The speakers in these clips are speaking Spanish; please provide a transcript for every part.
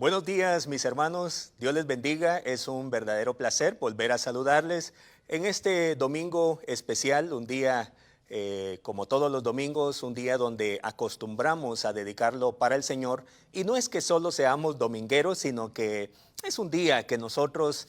Buenos días, mis hermanos. Dios les bendiga. Es un verdadero placer volver a saludarles en este domingo especial, un día como todos los domingos, un día donde acostumbramos a dedicarlo para el Señor. Y no es que solo seamos domingueros, sino que es un día que nosotros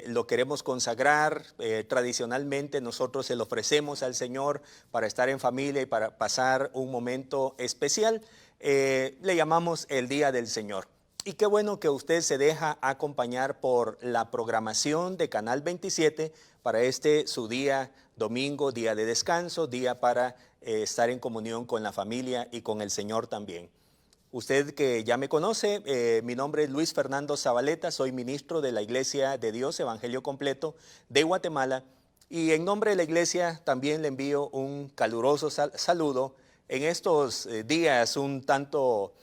lo queremos consagrar. Tradicionalmente nosotros se lo ofrecemos al Señor para estar en familia y para pasar un momento especial. Le llamamos el Día del Señor. Y qué bueno que usted se deja acompañar por la programación de Canal 27 para su día domingo, día de descanso, día para estar en comunión con la familia y con el Señor también. Usted que ya me conoce, mi nombre es Luis Fernando Zabaleta, soy ministro de la Iglesia de Dios Evangelio Completo de Guatemala, y en nombre de la iglesia también le envío un caluroso saludo en estos días un tanto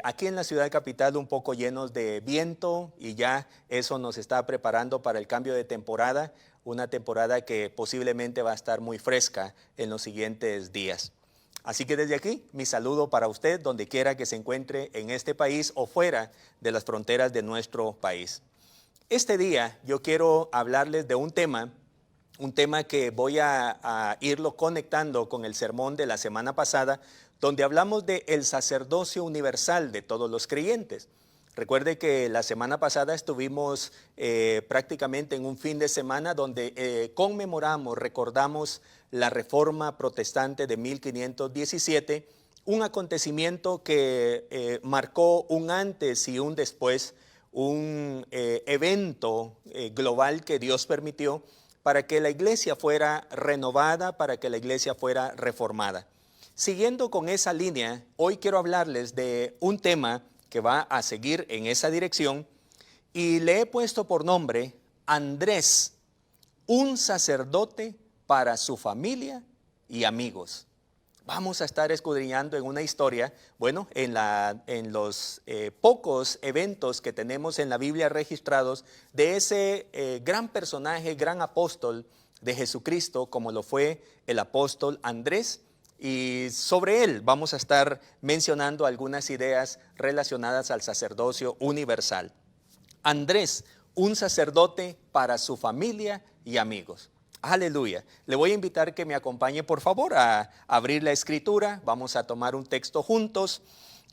aquí en la ciudad capital un poco llenos de viento, y ya eso nos está preparando para el cambio de temporada, una temporada que posiblemente va a estar muy fresca en los siguientes días. Así que desde aquí, mi saludo para usted, donde quiera que se encuentre en este país o fuera de las fronteras de nuestro país. Este día yo quiero hablarles de un tema que voy a irlo conectando con el sermón de la semana pasada, donde hablamos del sacerdocio universal de todos los creyentes. Recuerde que la semana pasada estuvimos prácticamente en un fin de semana donde conmemoramos, recordamos la Reforma Protestante de 1517, un acontecimiento que marcó un antes y un después, un evento global que Dios permitió para que la iglesia fuera renovada, para que la iglesia fuera reformada. Siguiendo con esa línea, hoy quiero hablarles de un tema que va a seguir en esa dirección, y le he puesto por nombre Andrés, un sacerdote para su familia y amigos. Vamos a estar escudriñando en una historia, en los pocos eventos que tenemos en la Biblia registrados de ese gran personaje, gran apóstol de Jesucristo, como lo fue el apóstol Andrés. Y sobre él vamos a estar mencionando algunas ideas relacionadas al sacerdocio universal. Andrés, un sacerdote para su familia y amigos. Aleluya. Le voy a invitar que me acompañe, por favor, a abrir la escritura. Vamos a tomar un texto juntos.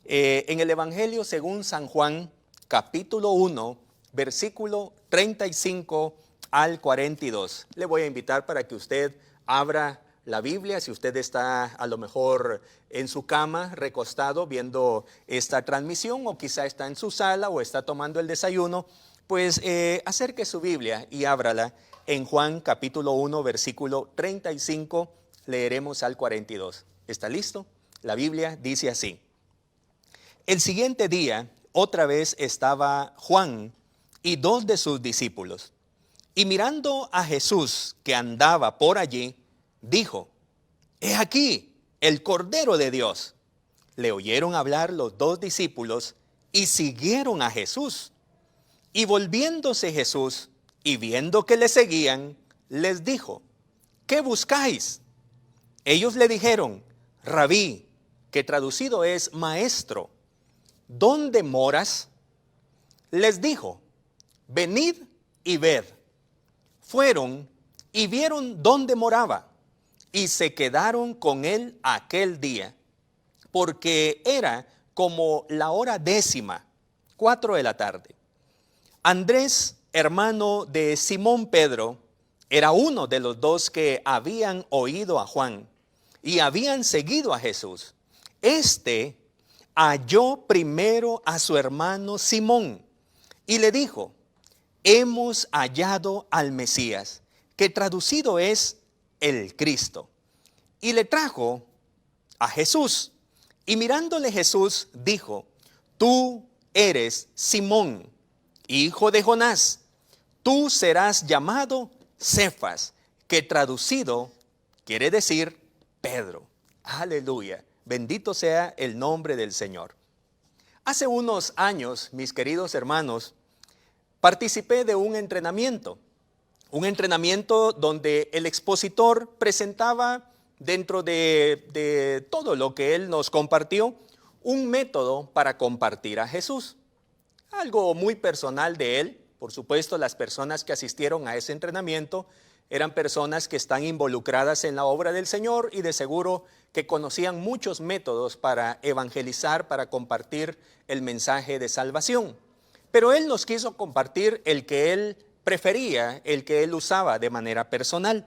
En el Evangelio según San Juan, capítulo 1, versículo 35 al 42. Le voy a invitar para que usted abra la Biblia. Si usted está a lo mejor en su cama, recostado, viendo esta transmisión, o quizá está en su sala o está tomando el desayuno, pues acerque su Biblia y ábrala en Juan capítulo 1, versículo 35, leeremos al 42. ¿Está listo? La Biblia dice así: El siguiente día, otra vez estaba Juan y dos de sus discípulos, y mirando a Jesús que andaba por allí, dijo: He aquí el Cordero de Dios. Le oyeron hablar los dos discípulos y siguieron a Jesús. Y volviéndose Jesús y viendo que le seguían, les dijo: ¿Qué buscáis? Ellos le dijeron: Rabí, que traducido es maestro, ¿dónde moras? Les dijo: Venid y ved. Fueron y vieron dónde moraba, y se quedaron con él aquel día, porque era como la hora 10:00, 4 de la tarde. Andrés, hermano de Simón Pedro, era uno de los dos que habían oído a Juan y habían seguido a Jesús. Este halló primero a su hermano Simón y le dijo: Hemos hallado al Mesías, que traducido es el Cristo. Y le trajo a Jesús. Y mirándole Jesús dijo: Tú eres Simón, hijo de Jonás. Tú serás llamado Cefas, que traducido quiere decir Pedro. Aleluya. Bendito sea el nombre del Señor. Hace unos años, mis queridos hermanos, participé de un entrenamiento donde el expositor presentaba, dentro de todo lo que él nos compartió, un método para compartir a Jesús. algo muy personal de él. Por supuesto, las personas que asistieron a ese entrenamiento eran personas que están involucradas en la obra del Señor y de seguro que conocían muchos métodos para evangelizar, para compartir el mensaje de salvación. Pero él nos quiso compartir el que él prefería, el que él usaba de manera personal.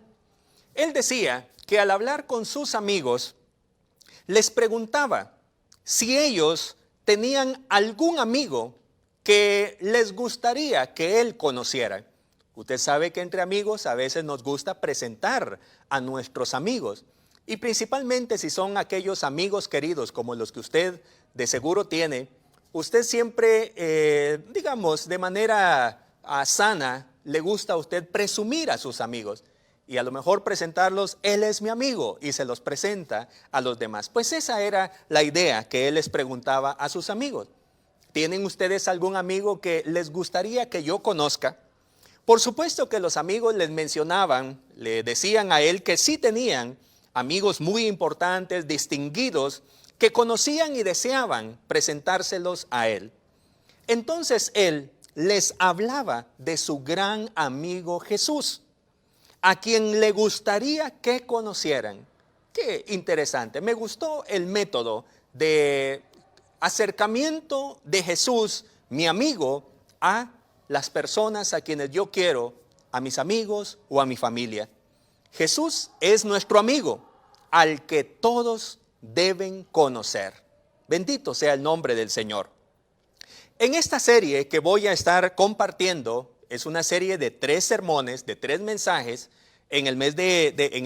Él decía que al hablar con sus amigos, les preguntaba si ellos tenían algún amigo que les gustaría que él conociera. Usted sabe que entre amigos a veces nos gusta presentar a nuestros amigos. Y principalmente si son aquellos amigos queridos como los que usted de seguro tiene, usted siempre, digamos, de manera sana, le gusta a usted presumir a sus amigos. Y a lo mejor presentarlos, él es mi amigo, y se los presenta a los demás. Pues esa era la idea que él les preguntaba a sus amigos. ¿Tienen ustedes algún amigo que les gustaría que yo conozca? Por supuesto que los amigos les mencionaban, le decían a él que sí tenían amigos muy importantes, distinguidos, que conocían y deseaban presentárselos a él. Entonces él les hablaba de su gran amigo Jesús, a quien le gustaría que conocieran. Qué interesante, me gustó el método de acercamiento de Jesús, mi amigo, a las personas a quienes yo quiero, a mis amigos o a mi familia. Jesús es nuestro amigo, al que todos deben conocer. Bendito sea el nombre del Señor. En esta serie que voy a estar compartiendo, es una serie de 3 sermones, de 3 mensajes, en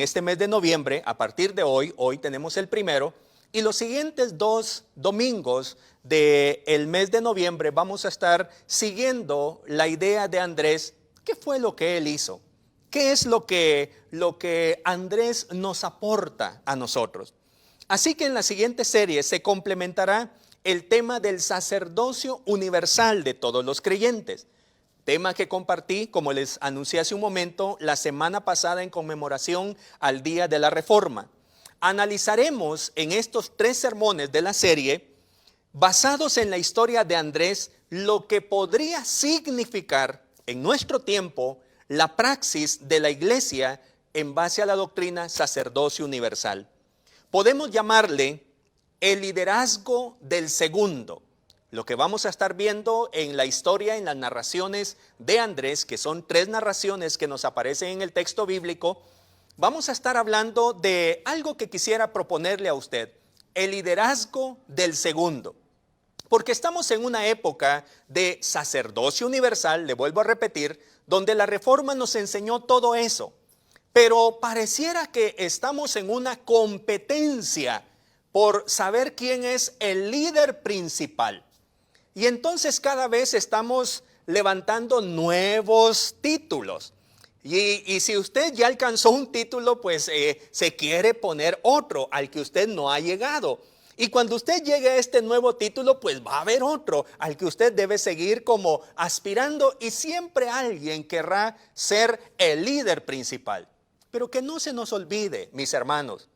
este mes de noviembre. A partir de hoy tenemos el primero, y los siguientes 2 domingos del mes de noviembre vamos a estar siguiendo la idea de Andrés. ¿Qué fue lo que él hizo? ¿Qué es lo que Andrés nos aporta a nosotros? Así que en la siguiente serie se complementará el tema del sacerdocio universal de todos los creyentes. Tema que compartí, como les anuncié hace un momento, la semana pasada en conmemoración al Día de la Reforma. Analizaremos en estos 3 sermones de la serie, basados en la historia de Andrés, lo que podría significar en nuestro tiempo la praxis de la iglesia en base a la doctrina sacerdocio universal. Podemos llamarle el liderazgo del segundo. Lo que vamos a estar viendo en la historia, en las narraciones de Andrés, que son 3 narraciones que nos aparecen en el texto bíblico, vamos a estar hablando de algo que quisiera proponerle a usted, el liderazgo del segundo. Porque estamos en una época de sacerdocio universal, le vuelvo a repetir, donde la Reforma nos enseñó todo eso. Pero pareciera que estamos en una competencia por saber quién es el líder principal. Y entonces cada vez estamos levantando nuevos títulos. Y si usted ya alcanzó un título, pues se quiere poner otro al que usted no ha llegado. Y cuando usted llegue a este nuevo título, pues va a haber otro al que usted debe seguir como aspirando, y siempre alguien querrá ser el líder principal. Pero que no se nos olvide, mis hermanos,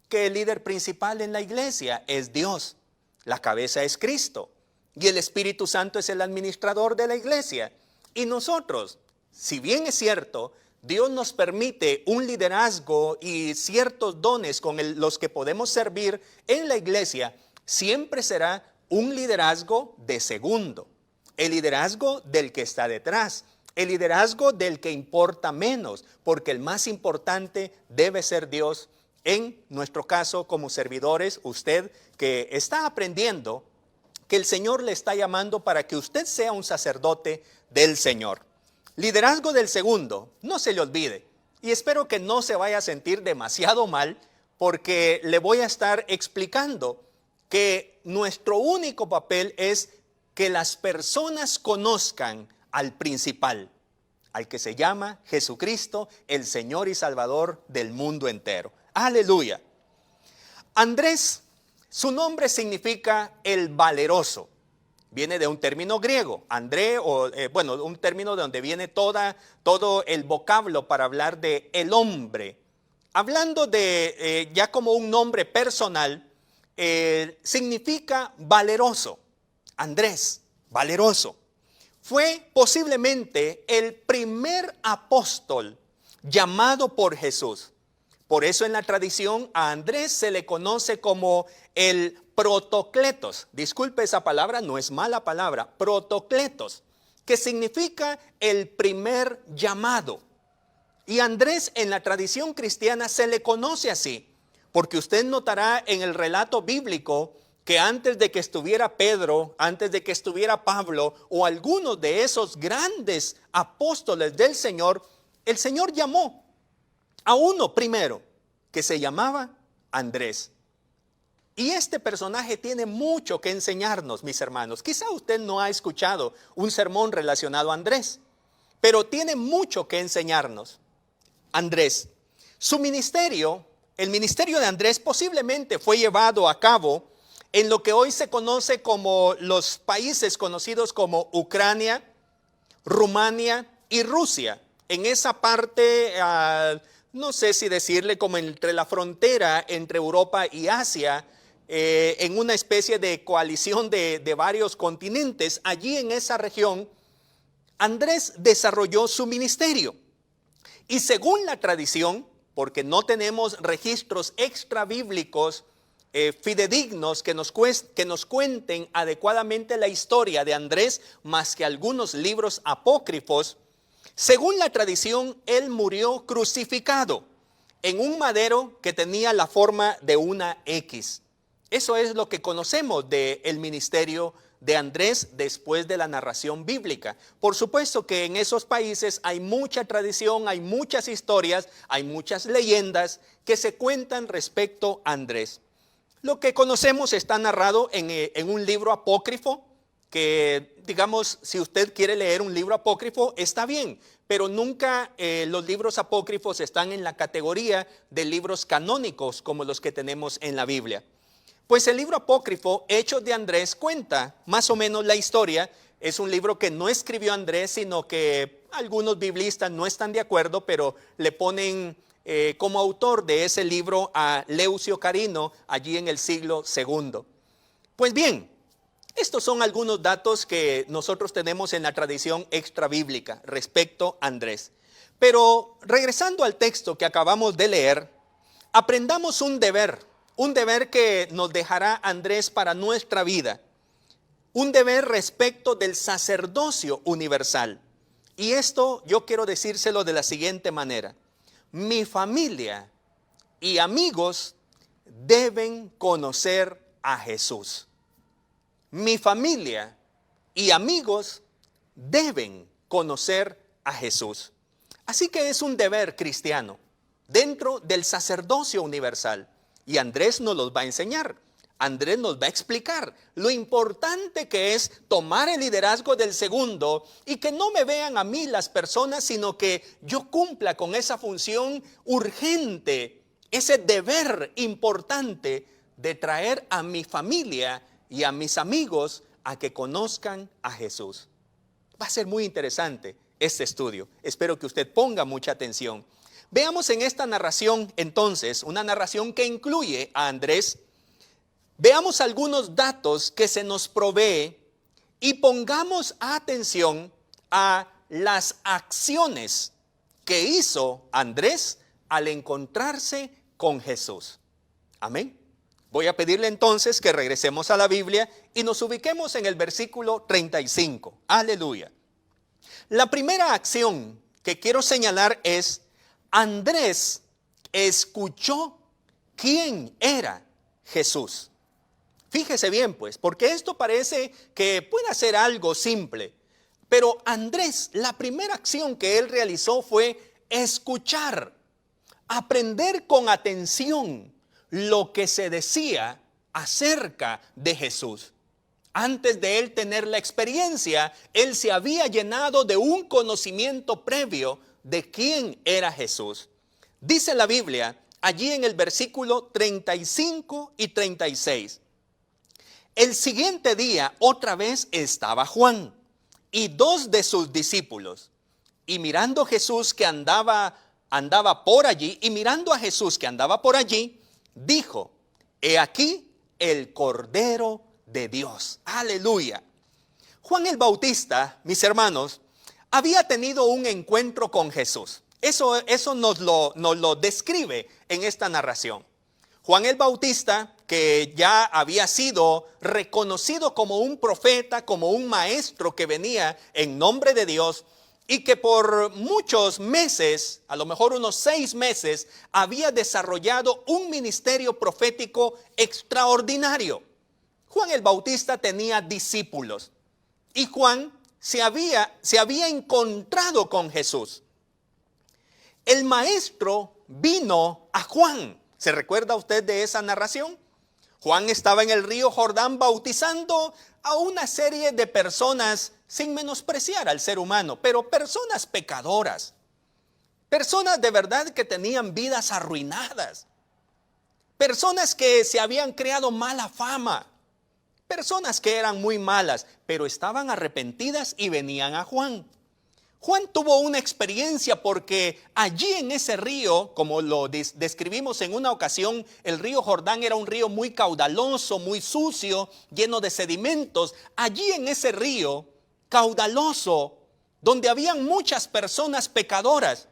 que el líder principal en la iglesia es Dios. La cabeza es Cristo y el Espíritu Santo es el administrador de la iglesia. Y nosotros, si bien es cierto, Dios nos permite un liderazgo y ciertos dones con los que podemos servir en la iglesia, siempre será un liderazgo de segundo, el liderazgo del que está detrás, el liderazgo del que importa menos, porque el más importante debe ser Dios. En nuestro caso, como servidores, usted que está aprendiendo que el Señor le está llamando para que usted sea un sacerdote del Señor. Liderazgo del segundo, no se le olvide, y espero que no se vaya a sentir demasiado mal, porque le voy a estar explicando que nuestro único papel es que las personas conozcan al principal, al que se llama Jesucristo, el Señor y Salvador del mundo entero. Aleluya. Andrés, su nombre significa el valeroso. Viene de un término griego, André, un término de donde viene todo el vocablo para hablar de el hombre. Hablando de ya como un nombre personal, significa valeroso. Andrés, valeroso. fue posiblemente el primer apóstol llamado por Jesús. Por eso en la tradición a Andrés se le conoce como el protocletos. Disculpe esa palabra, no es mala palabra, protocletos, que significa el primer llamado. Y Andrés en la tradición cristiana se le conoce así, porque usted notará en el relato bíblico que antes de que estuviera Pedro, antes de que estuviera Pablo o algunos de esos grandes apóstoles del Señor, el Señor llamó a uno primero que se llamaba Andrés. Y este personaje tiene mucho que enseñarnos, mis hermanos. Quizá usted no ha escuchado un sermón relacionado a Andrés, pero tiene mucho que enseñarnos. Andrés, su ministerio, el ministerio de Andrés posiblemente fue llevado a cabo en lo que hoy se conoce como los países conocidos como Ucrania, Rumania y Rusia. En esa parte, no sé si decirle como entre la frontera entre Europa y Asia, en una especie de coalición de varios continentes, allí en esa región, Andrés desarrolló su ministerio. Y según la tradición, porque no tenemos registros extrabíblicos fidedignos que nos cuenten adecuadamente la historia de Andrés, más que algunos libros apócrifos, según la tradición, él murió crucificado en un madero que tenía la forma de una X. Eso es lo que conocemos del ministerio de Andrés después de la narración bíblica. Por supuesto que en esos países hay mucha tradición, hay muchas historias, hay muchas leyendas que se cuentan respecto a Andrés. Lo que conocemos está narrado en un libro apócrifo, que digamos, si usted quiere leer un libro apócrifo, está bien, pero nunca los libros apócrifos están en la categoría de libros canónicos como los que tenemos en la Biblia. Pues el libro apócrifo, Hechos de Andrés, cuenta más o menos la historia. Es un libro que no escribió Andrés, sino que algunos biblistas no están de acuerdo, pero le ponen como autor de ese libro a Leucio Carino, allí en el siglo II. Pues bien, estos son algunos datos que nosotros tenemos en la tradición extrabíblica respecto a Andrés. Pero regresando al texto que acabamos de leer, aprendamos un deber que nos dejará Andrés para nuestra vida. Un deber respecto del sacerdocio universal. Y esto yo quiero decírselo de la siguiente manera. Mi familia y amigos deben conocer a Jesús. Mi familia y amigos deben conocer a Jesús. Así que es un deber cristiano dentro del sacerdocio universal. Y Andrés nos los va a enseñar. Andrés nos va a explicar lo importante que es tomar el liderazgo del segundo y que no me vean a mí las personas, sino que yo cumpla con esa función urgente, ese deber importante de traer a mi familia y a mis amigos a que conozcan a Jesús. Va a ser muy interesante este estudio. Espero que usted ponga mucha atención. Veamos en esta narración entonces, una narración que incluye a Andrés. Veamos algunos datos que se nos provee y pongamos atención a las acciones que hizo Andrés al encontrarse con Jesús. Amén. Voy a pedirle entonces que regresemos a la Biblia y nos ubiquemos en el versículo 35. Aleluya. La primera acción que quiero señalar es: Andrés escuchó quién era Jesús. Fíjese bien pues, porque esto parece que puede ser algo simple, pero Andrés, la primera acción que él realizó fue escuchar, aprender con atención lo que se decía acerca de Jesús. Antes de él tener la experiencia, él se había llenado de un conocimiento previo de quién era Jesús. Dice la Biblia, allí en el versículo 35 y 36. El siguiente día otra vez estaba Juan y dos de sus discípulos. Y mirando Jesús que andaba por allí, y mirando a Jesús que andaba por allí, dijo: he aquí el Cordero de Dios. Aleluya. Juan el Bautista, mis hermanos, había tenido un encuentro con Jesús. Eso nos lo describe en esta narración. Juan el Bautista, que ya había sido reconocido como un profeta, como un maestro que venía en nombre de Dios, y que por muchos meses, a lo mejor unos 6 meses, había desarrollado un ministerio profético extraordinario. Juan el Bautista tenía discípulos y Juan se había encontrado con Jesús. El maestro vino a Juan. ¿Se recuerda usted de esa narración? Juan estaba en el río Jordán bautizando a una serie de personas, sin menospreciar al ser humano, pero personas pecadoras, personas de verdad que tenían vidas arruinadas, personas que se habían creado mala fama, personas que eran muy malas, pero estaban arrepentidas y venían a Juan. Juan tuvo una experiencia porque allí en ese río, como lo describimos en una ocasión, el río Jordán era un río muy caudaloso, muy sucio, lleno de sedimentos. Allí en ese río caudaloso, donde habían muchas personas pecadoras,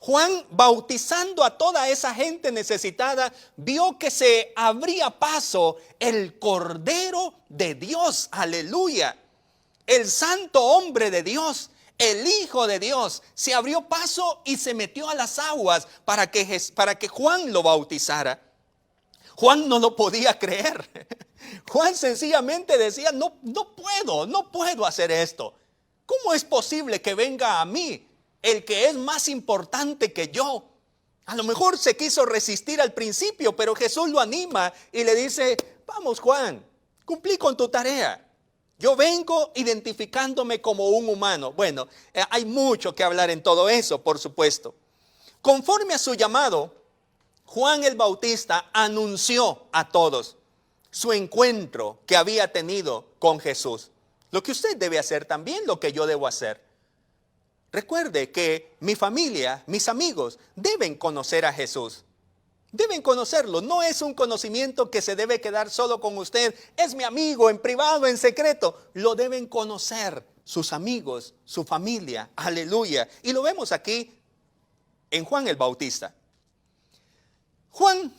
Juan, bautizando a toda esa gente necesitada, vio que se abría paso el Cordero de Dios, aleluya, el santo hombre de Dios, el Hijo de Dios, se abrió paso y se metió a las aguas para que Juan lo bautizara. Juan no lo podía creer. Juan sencillamente decía, no puedo hacer esto. ¿Cómo es posible que venga a mí el que es más importante que yo? A lo mejor se quiso resistir al principio, pero Jesús lo anima y le dice, vamos Juan, cumplí con tu tarea. Yo vengo identificándome como un humano. Bueno, hay mucho que hablar en todo eso, por supuesto. Conforme a su llamado, Juan el Bautista anunció a todos su encuentro que había tenido con Jesús. Lo que usted debe hacer también, lo que yo debo hacer. Recuerde que mi familia, mis amigos, deben conocer a Jesús. Deben conocerlo. No es un conocimiento que se debe quedar solo con usted. Es mi amigo, en privado, en secreto. Lo deben conocer sus amigos, su familia. Aleluya. Y lo vemos aquí en Juan el Bautista. Juan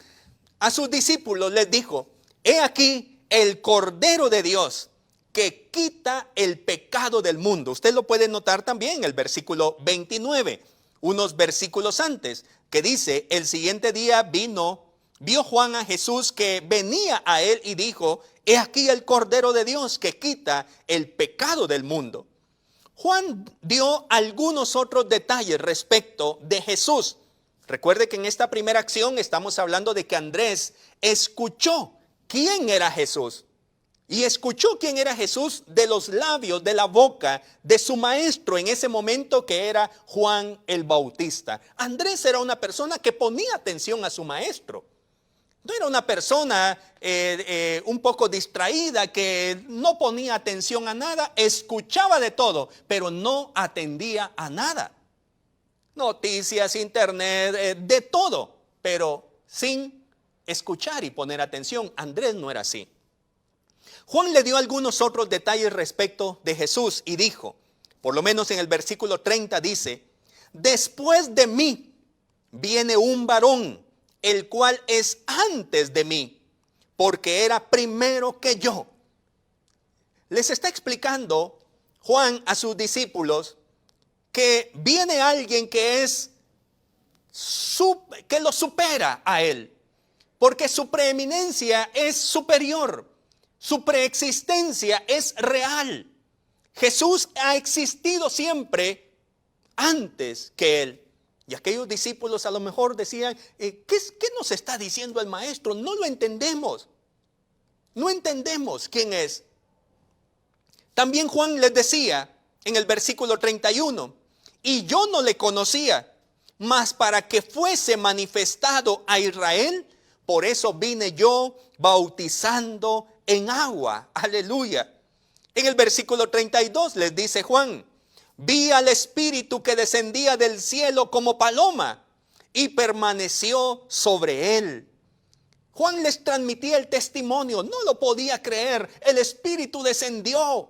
a sus discípulos les dijo, he aquí el Cordero de Dios que quita el pecado del mundo. Usted lo puede notar también en el versículo 29, unos versículos antes, que dice, el siguiente día vio Juan a Jesús que venía a él y dijo, he aquí el Cordero de Dios que quita el pecado del mundo. Juan dio algunos otros detalles respecto de Jesús. Recuerde que en esta primera acción estamos hablando de que Andrés escuchó quién era Jesús. Y escuchó quién era Jesús de los labios, de la boca de su maestro en ese momento, que era Juan el Bautista. Andrés era una persona que ponía atención a su maestro. No era una persona un poco distraída que no ponía atención a nada, escuchaba de todo, pero no atendía a nada. Noticias, internet, de todo, pero sin escuchar y poner atención. Andrés no era así. Juan le dio algunos otros detalles respecto de Jesús y dijo, por lo menos en el versículo 30 dice, después de mí viene un varón, el cual es antes de mí, porque era primero que yo. Les está explicando Juan a sus discípulos que viene alguien que lo supera a él, porque su preeminencia es superior. Su preexistencia es real. Jesús ha existido siempre antes que él. Y aquellos discípulos a lo mejor decían, ¿qué nos está diciendo el maestro? No lo entendemos. No entendemos quién es. También Juan les decía en el versículo 31, y yo no le conocía, mas para que fuese manifestado a Israel, por eso vine yo bautizando en agua, aleluya. En el versículo 32 les dice Juan, vi al Espíritu que descendía del cielo como paloma y permaneció sobre él. Juan les transmitía el testimonio, no lo podía creer, el Espíritu descendió.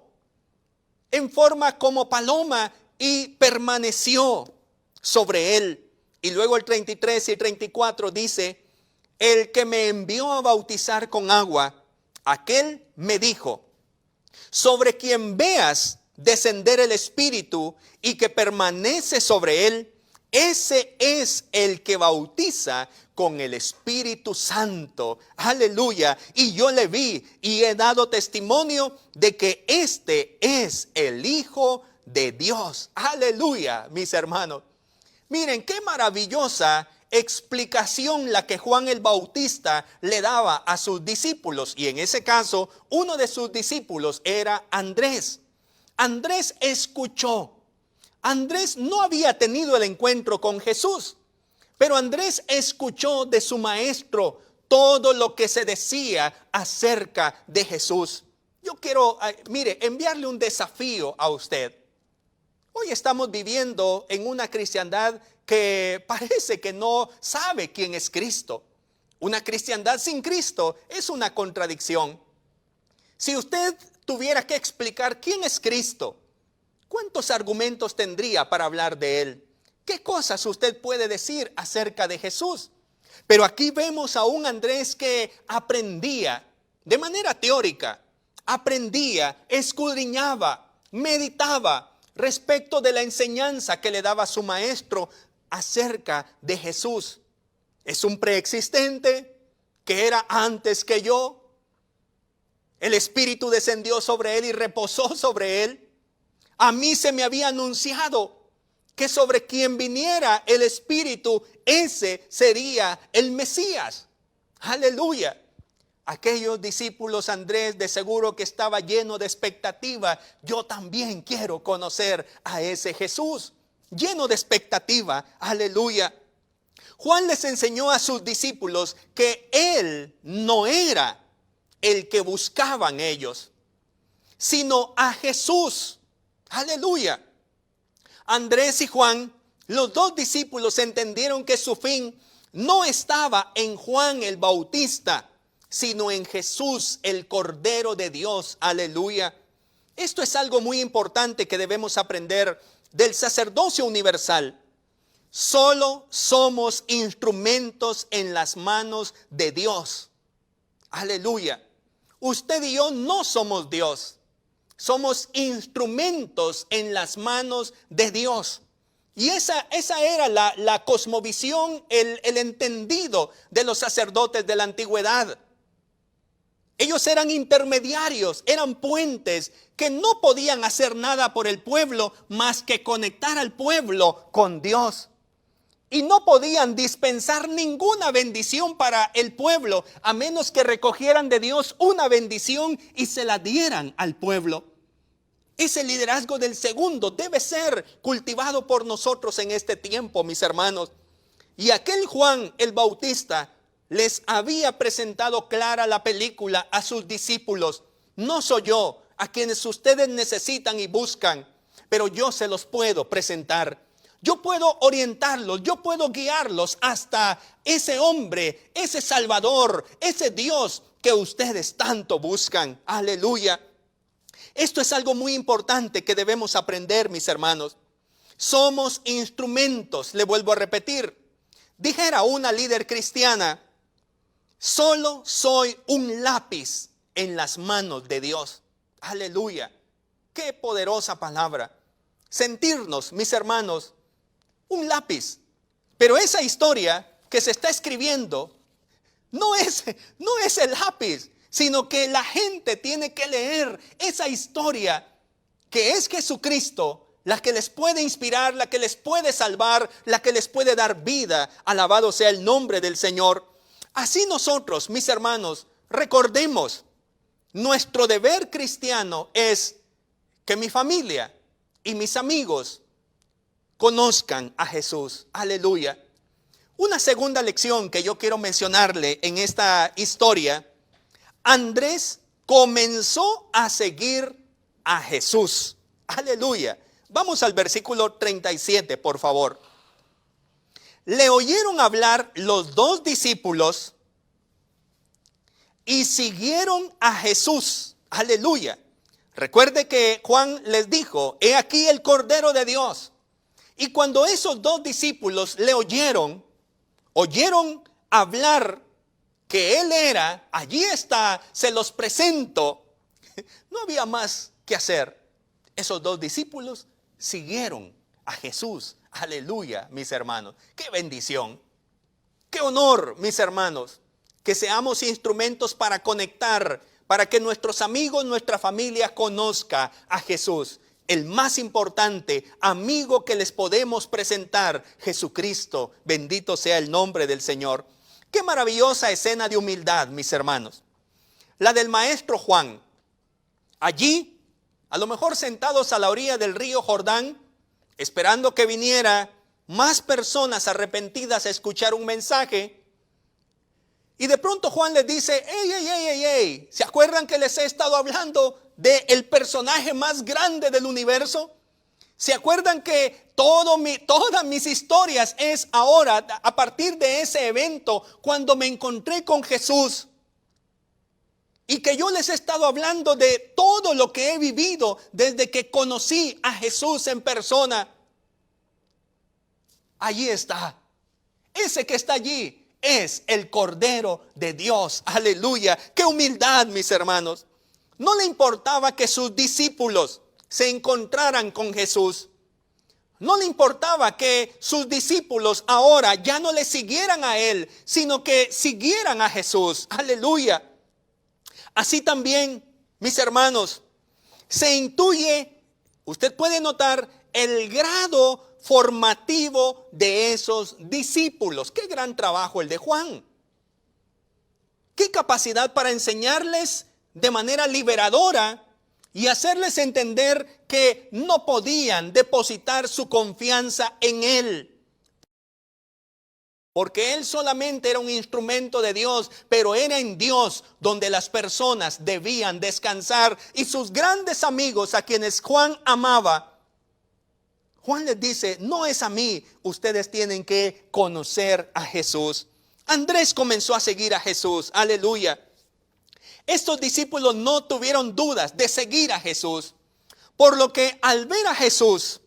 en forma como paloma y permaneció sobre él. Y luego el 33 y 34 dice, el que me envió a bautizar con agua, aquel me dijo, sobre quien veas descender el Espíritu y que permanece sobre él, ese es el que bautiza con el Espíritu Santo. Aleluya. Y yo le vi y he dado testimonio de que este es el Hijo de Dios. Aleluya, mis hermanos. Miren, qué maravillosa explicación la que Juan el Bautista le daba a sus discípulos. Y en ese caso, uno de sus discípulos era Andrés. Andrés escuchó. Andrés no había tenido el encuentro con Jesús, pero Andrés escuchó de su maestro todo lo que se decía acerca de Jesús. Yo quiero, enviarle un desafío a usted. Hoy estamos viviendo en una cristiandad que parece que no sabe quién es Cristo. Una cristiandad sin Cristo es una contradicción. Si usted tuviera que explicar quién es Cristo, ¿cuántos argumentos tendría para hablar de él? ¿Qué cosas usted puede decir acerca de Jesús? Pero aquí vemos a un Andrés que aprendía de manera teórica, aprendía, escudriñaba, meditaba respecto de la enseñanza que le daba su maestro acerca de Jesús. Es un preexistente que era antes que yo. El Espíritu descendió sobre él y reposó sobre él. A mí se me había anunciado que sobre quien viniera el Espíritu, ese sería el Mesías. Aleluya. Aquellos discípulos, Andrés, de seguro que estaba lleno de expectativa. Yo también quiero conocer a ese Jesús. Lleno de expectativa. Aleluya. Juan les enseñó a sus discípulos que él no era el que buscaban ellos, sino a Jesús. Aleluya. Andrés y Juan, los dos discípulos, entendieron que su fin no estaba en Juan el Bautista, sino en Jesús, el Cordero de Dios. Aleluya. Esto es algo muy importante que debemos aprender del sacerdocio universal. Solo somos instrumentos en las manos de Dios. Aleluya. Usted y yo no somos Dios. Somos instrumentos en las manos de Dios. Y esa era la cosmovisión, el entendido de los sacerdotes de la antigüedad. Ellos eran intermediarios, eran puentes que no podían hacer nada por el pueblo más que conectar al pueblo con Dios. Y no podían dispensar ninguna bendición para el pueblo, a menos que recogieran de Dios una bendición y se la dieran al pueblo. Ese liderazgo del segundo debe ser cultivado por nosotros en este tiempo, mis hermanos. Y aquel Juan el Bautista les había presentado clara la película a sus discípulos. No soy yo a quienes ustedes necesitan y buscan, pero yo se los puedo presentar. Yo puedo orientarlos, yo puedo guiarlos hasta ese hombre, ese Salvador, ese Dios que ustedes tanto buscan. Aleluya. Esto es algo muy importante que debemos aprender, mis hermanos. Somos instrumentos, le vuelvo a repetir. Dijera una líder cristiana, solo soy un lápiz en las manos de Dios. Aleluya. Qué poderosa palabra. Sentirnos, mis hermanos, un lápiz. Pero esa historia que se está escribiendo no es el lápiz, sino que la gente tiene que leer esa historia que es Jesucristo, la que les puede inspirar, la que les puede salvar, la que les puede dar vida. Alabado sea el nombre del Señor. Así nosotros, mis hermanos, recordemos, nuestro deber cristiano es que mi familia y mis amigos conozcan a Jesús. Aleluya. Una segunda lección que yo quiero mencionarle en esta historia. Andrés comenzó a seguir a Jesús. Aleluya. Vamos al versículo 37, por favor. Le oyeron hablar los dos discípulos y siguieron a Jesús. Aleluya. Recuerde que Juan les dijo, he aquí el Cordero de Dios. Y cuando esos dos discípulos le oyeron hablar que él era, allí está, se los presento, no había más que hacer. Esos dos discípulos siguieron a Jesús. Aleluya, mis hermanos. Qué bendición. Qué honor, mis hermanos, que seamos instrumentos para conectar, para que nuestros amigos, nuestra familia conozca a Jesús. El más importante amigo que les podemos presentar, Jesucristo. Bendito sea el nombre del Señor. Qué maravillosa escena de humildad, mis hermanos. La del maestro Juan. Allí, a lo mejor sentados a la orilla del río Jordán, esperando que viniera más personas arrepentidas a escuchar un mensaje. Y de pronto Juan les dice, ey, ¿se acuerdan que les he estado hablando del personaje más grande del universo? ¿Se acuerdan que todas mis historias es ahora, a partir de ese evento, cuando me encontré con Jesús? Y que yo les he estado hablando de todo lo que he vivido desde que conocí a Jesús en persona. Allí está. Ese que está allí es el Cordero de Dios. Aleluya. Qué humildad, mis hermanos. No le importaba que sus discípulos se encontraran con Jesús. No le importaba que sus discípulos ahora ya no le siguieran a él, sino que siguieran a Jesús. Aleluya. Así también, mis hermanos, se intuye, usted puede notar el grado formativo de esos discípulos. Qué gran trabajo el de Juan. Qué capacidad para enseñarles de manera liberadora y hacerles entender que no podían depositar su confianza en él. Porque él solamente era un instrumento de Dios, pero era en Dios donde las personas debían descansar. Y sus grandes amigos, a quienes Juan amaba, Juan les dice, no es a mí, ustedes tienen que conocer a Jesús. Andrés comenzó a seguir a Jesús, aleluya. Estos discípulos no tuvieron dudas de seguir a Jesús, por lo que al ver a Jesús,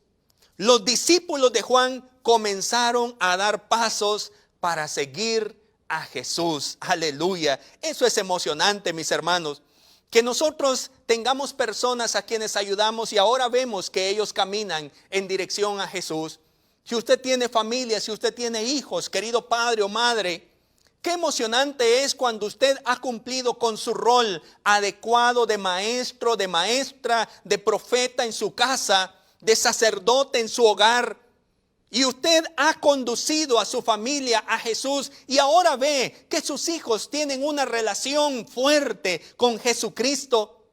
los discípulos de Juan comenzaron a dar pasos para seguir a Jesús. Aleluya. Eso es emocionante, mis hermanos. Que nosotros tengamos personas a quienes ayudamos y ahora vemos que ellos caminan en dirección a Jesús. Si usted tiene familia, si usted tiene hijos, querido padre o madre, qué emocionante es cuando usted ha cumplido con su rol adecuado de maestro, de maestra, de profeta en su casa, de sacerdote en su hogar. Y usted ha conducido a su familia a Jesús y ahora ve que sus hijos tienen una relación fuerte con Jesucristo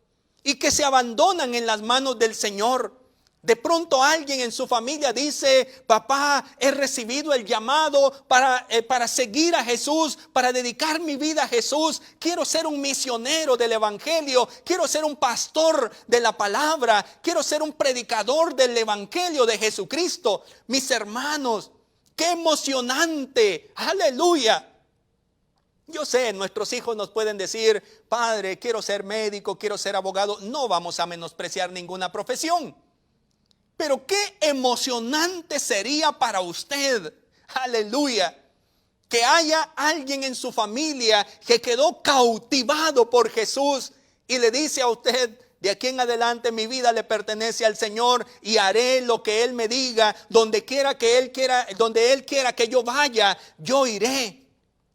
y que se abandonan en las manos del Señor. De pronto alguien en su familia dice, papá, he recibido el llamado para seguir a Jesús, para dedicar mi vida a Jesús. Quiero ser un misionero del evangelio, quiero ser un pastor de la palabra, quiero ser un predicador del evangelio de Jesucristo. Mis hermanos, qué emocionante, aleluya. Yo sé, nuestros hijos nos pueden decir, padre, quiero ser médico, quiero ser abogado. No vamos a menospreciar ninguna profesión. Pero qué emocionante sería para usted, aleluya, que haya alguien en su familia que quedó cautivado por Jesús y le dice a usted, de aquí en adelante mi vida le pertenece al Señor y haré lo que Él me diga, donde Él quiera que yo vaya, yo iré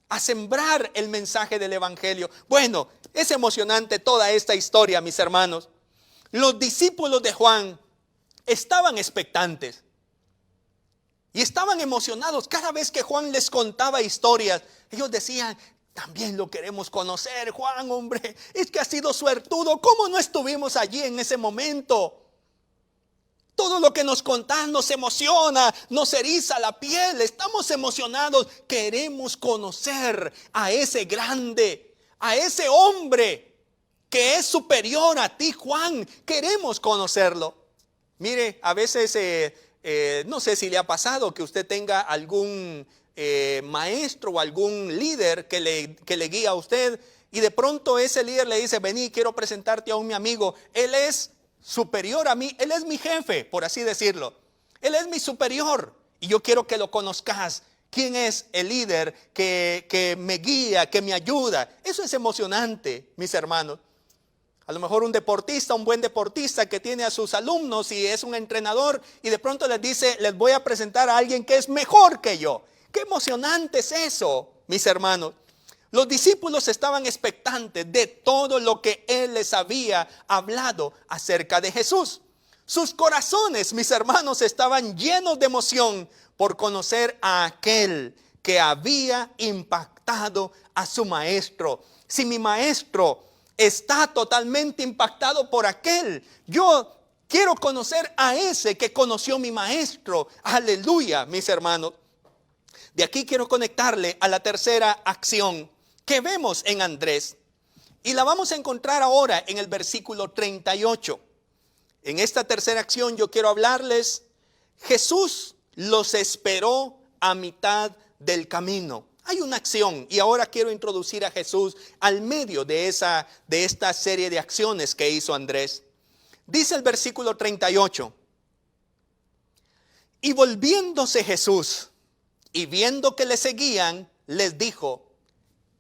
a sembrar el mensaje del evangelio. Bueno, es emocionante toda esta historia, mis hermanos. Los discípulos de Juan estaban expectantes y estaban emocionados. Cada vez que Juan les contaba historias, ellos decían, también lo queremos conocer, Juan, hombre, es que ha sido suertudo. ¿Cómo no estuvimos allí en ese momento? Todo lo que nos contás nos emociona, nos eriza la piel, estamos emocionados. Queremos conocer a ese grande, a ese hombre que es superior a ti, Juan. Queremos conocerlo. Mire, a veces, no sé si le ha pasado que usted tenga algún maestro o algún líder que le guía a usted y de pronto ese líder le dice, vení, quiero presentarte a mi amigo. Él es superior a mí, él es mi jefe, por así decirlo. Él es mi superior y yo quiero que lo conozcas. ¿Quién es el líder que me guía, que me ayuda? Eso es emocionante, mis hermanos. A lo mejor un deportista, un buen deportista que tiene a sus alumnos y es un entrenador y de pronto les dice, les voy a presentar a alguien que es mejor que yo. Qué emocionante es eso, mis hermanos. Los discípulos estaban expectantes de todo lo que Él les había hablado acerca de Jesús. Sus corazones, mis hermanos, estaban llenos de emoción por conocer a aquel que había impactado a su maestro. Si mi maestro está totalmente impactado por aquel, yo quiero conocer a ese que conoció mi maestro. Aleluya, mis hermanos. De aquí quiero conectarle a la tercera acción que vemos en Andrés. Y la vamos a encontrar ahora en el versículo 38. En esta tercera acción yo quiero hablarles, Jesús los esperó a mitad del camino. Hay una acción y ahora quiero introducir a Jesús al medio de esta serie de acciones que hizo Andrés. Dice el versículo 38. Y volviéndose Jesús y viendo que le seguían, les dijo,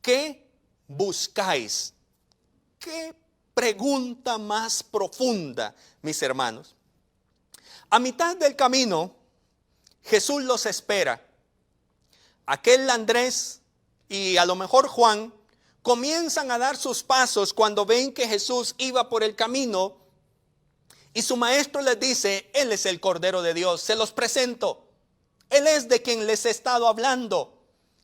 ¿qué buscáis? ¿Qué pregunta más profunda, mis hermanos? A mitad del camino, Jesús los espera. Aquel Andrés y a lo mejor Juan comienzan a dar sus pasos cuando ven que Jesús iba por el camino y su maestro les dice, Él es el Cordero de Dios, se los presento. Él es de quien les he estado hablando.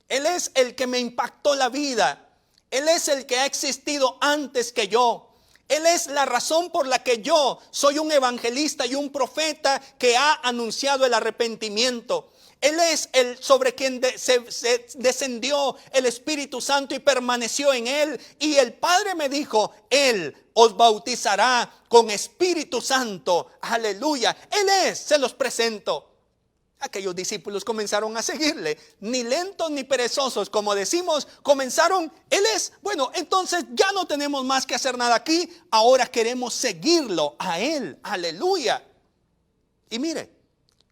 Él es el que me impactó la vida. Él es el que ha existido antes que yo. Él es la razón por la que yo soy un evangelista y un profeta que ha anunciado el arrepentimiento. Él es el sobre quien se descendió el Espíritu Santo y permaneció en él. Y el Padre me dijo, Él os bautizará con Espíritu Santo. Aleluya. Él es, se los presento. Aquellos discípulos comenzaron a seguirle, ni lentos ni perezosos, como decimos, comenzaron, Él es, bueno, entonces ya no tenemos más que hacer nada aquí, ahora queremos seguirlo a Él, aleluya. Y mire,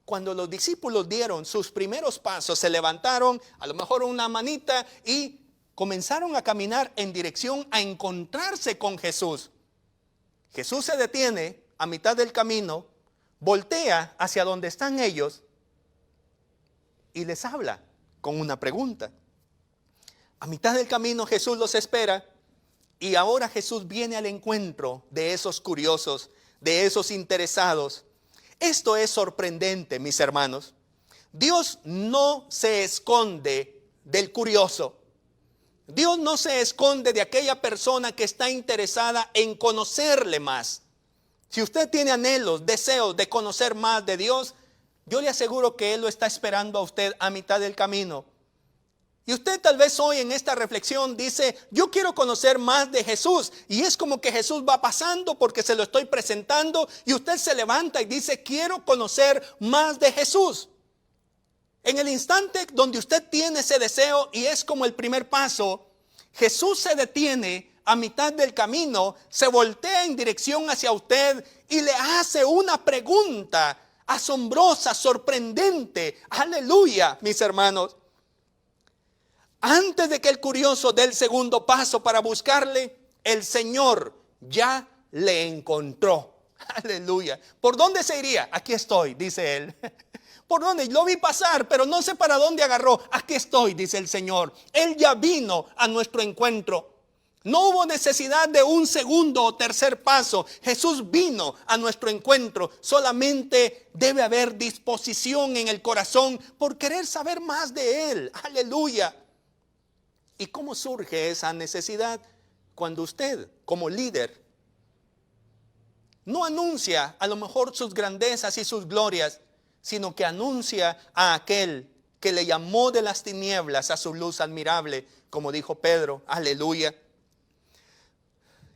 cuando los discípulos dieron sus primeros pasos, se levantaron, a lo mejor una manita y comenzaron a caminar en dirección a encontrarse con Jesús. Jesús se detiene a mitad del camino, voltea hacia donde están ellos, y les habla con una pregunta. A mitad del camino Jesús los espera y ahora Jesús viene al encuentro de esos curiosos, de esos interesados. Esto es sorprendente, mis hermanos. Dios no se esconde del curioso. Dios no se esconde de aquella persona que está interesada en conocerle más. Si usted tiene anhelos, deseos de conocer más de Dios, yo le aseguro que Él lo está esperando a usted a mitad del camino. Y usted tal vez hoy en esta reflexión dice, yo quiero conocer más de Jesús. Y es como que Jesús va pasando porque se lo estoy presentando. Y usted se levanta y dice, quiero conocer más de Jesús. En el instante donde usted tiene ese deseo y es como el primer paso, Jesús se detiene a mitad del camino, se voltea en dirección hacia usted y le hace una pregunta asombrosa, sorprendente. Aleluya, mis hermanos. Antes de que el curioso dé el segundo paso para buscarle, el Señor ya le encontró. Aleluya. ¿Por dónde se iría? Aquí estoy, dice él. ¿Por dónde? Lo vi pasar, pero no sé para dónde agarró. Aquí estoy, dice el Señor. Él ya vino a nuestro encuentro. No hubo necesidad de un segundo o tercer paso. Jesús vino a nuestro encuentro. Solamente debe haber disposición en el corazón por querer saber más de Él. Aleluya. ¿Y cómo surge esa necesidad? Cuando usted, como líder, no anuncia a lo mejor sus grandezas y sus glorias, sino que anuncia a aquel que le llamó de las tinieblas a su luz admirable, como dijo Pedro. Aleluya.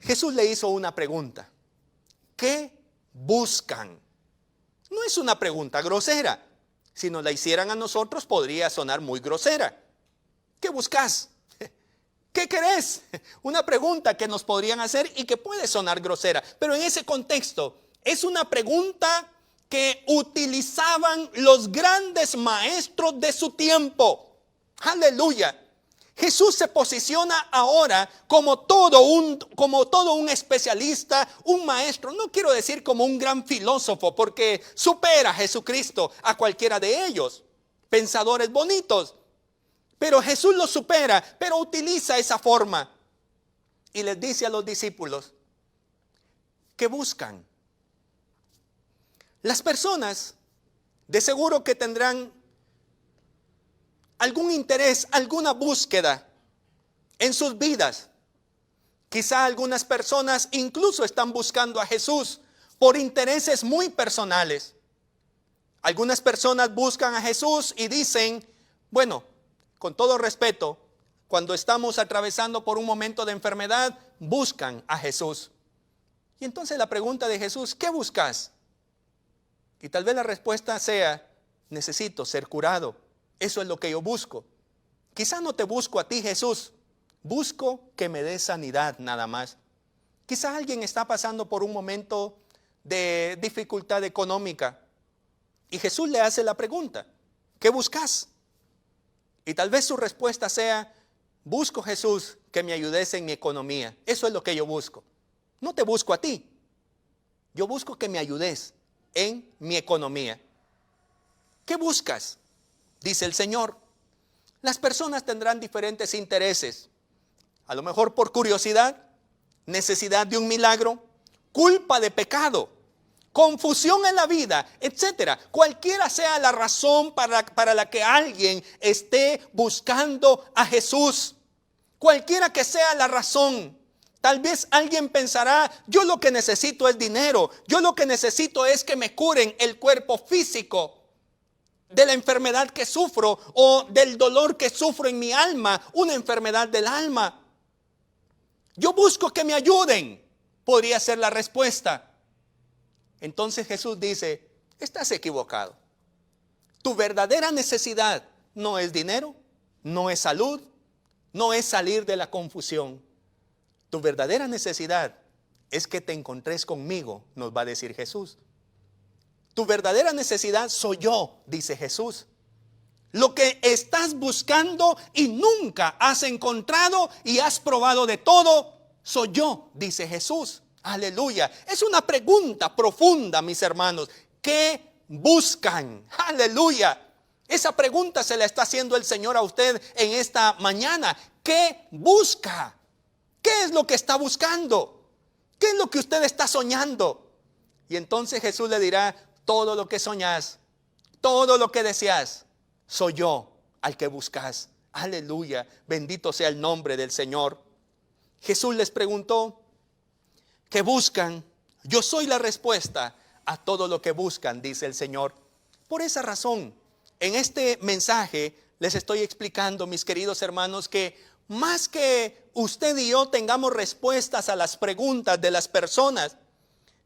Jesús le hizo una pregunta. ¿Qué buscan? No es una pregunta grosera. Si nos la hicieran a nosotros podría sonar muy grosera. ¿Qué buscas? ¿Qué querés? Una pregunta que nos podrían hacer y que puede sonar grosera, pero en ese contexto es una pregunta que utilizaban los grandes maestros de su tiempo. Aleluya. Jesús se posiciona ahora como todo un especialista, un maestro. No quiero decir como un gran filósofo, porque supera a Jesucristo a cualquiera de ellos. Pensadores bonitos. Pero Jesús los supera, pero utiliza esa forma. Y les dice a los discípulos, ¿qué buscan? Las personas de seguro que tendrán algún interés, alguna búsqueda en sus vidas. Quizá algunas personas incluso están buscando a Jesús por intereses muy personales. Algunas personas buscan a Jesús y dicen, bueno, con todo respeto, cuando estamos atravesando por un momento de enfermedad, buscan a Jesús. Y entonces la pregunta de Jesús, ¿qué buscas? Y tal vez la respuesta sea, necesito ser curado. Eso es lo que yo busco. Quizá no te busco a ti, Jesús. Busco que me des sanidad nada más. Quizá alguien está pasando por un momento de dificultad económica. Y Jesús le hace la pregunta, ¿qué buscas? Y tal vez su respuesta sea, busco, Jesús, que me ayudes en mi economía. Eso es lo que yo busco. No te busco a ti. Yo busco que me ayudes en mi economía. ¿Qué buscas? Dice el Señor. Las personas tendrán diferentes intereses. A lo mejor por curiosidad, necesidad de un milagro, culpa de pecado, confusión en la vida, etcétera. Cualquiera sea la razón para la que alguien esté buscando a Jesús. Cualquiera que sea la razón. Tal vez alguien pensará, yo lo que necesito es dinero. Yo lo que necesito es que me curen el cuerpo físico de la enfermedad que sufro o del dolor que sufro en mi alma, una enfermedad del alma. Yo busco que me ayuden, podría ser la respuesta. Entonces Jesús dice, estás equivocado. Tu verdadera necesidad no es dinero, no es salud, no es salir de la confusión. Tu verdadera necesidad es que te encontres conmigo, nos va a decir Jesús. Tu verdadera necesidad soy yo, dice Jesús. Lo que estás buscando y nunca has encontrado y has probado de todo, soy yo, dice Jesús. Aleluya. Es una pregunta profunda, mis hermanos. ¿Qué buscan? Aleluya. Esa pregunta se la está haciendo el Señor a usted en esta mañana. ¿Qué busca? ¿Qué es lo que está buscando? ¿Qué es lo que usted está soñando? Y entonces Jesús le dirá, todo lo que soñás, todo lo que deseas, soy yo al que buscas. Aleluya, bendito sea el nombre del Señor. Jesús les preguntó, ¿qué buscan? Yo soy la respuesta a todo lo que buscan, dice el Señor. Por esa razón, en este mensaje les estoy explicando, mis queridos hermanos, que más que usted y yo tengamos respuestas a las preguntas de las personas,